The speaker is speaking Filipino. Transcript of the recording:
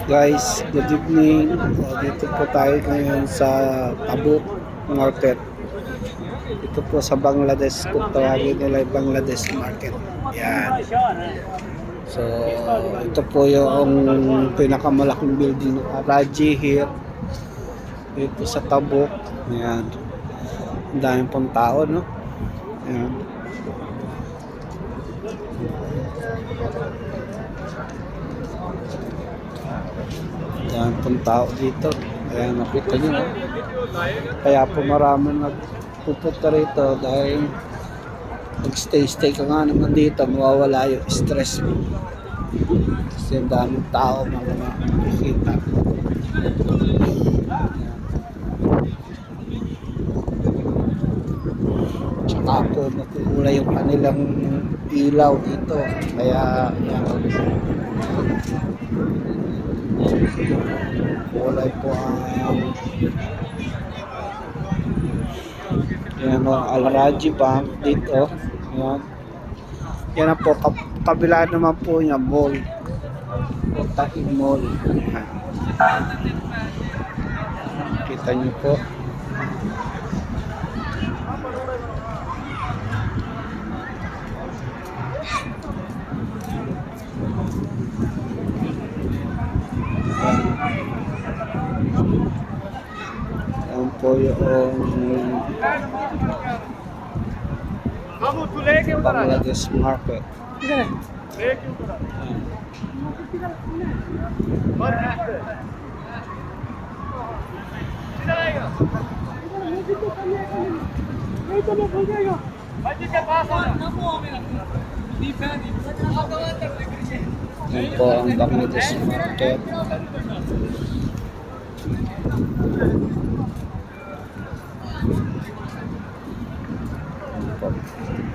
Guys, good evening. Dito po tayo ngayon sa Tabuk Market. Ito po sa Bangladesh, kung tawagin nila yung Bangladesh Market. Yan. So, ito po yung pinakamalaking building ng Raji here. Dito sa Tabuk. Yan. Ang daming pong tao, no? Yan. Yan pong tao dito. Kaya nakita nyo. Kaya po marami nagpupunta rito dahil mag-stay ka nga naman dito, mawawala yung stress mo. Kasi ang daming tao mga nakikita. Tsaka po makukulay yung kanilang ilaw dito. Kaya yan. Kulay po ang yan o, Al-Raji Bank dito. Yan. Yan po, kabila naman po niya, mall. Tahig Mall. Yan. Kita niyo po. Yan po yung Bangladesh Market. Yan. Yan po ang Bangladesh Market.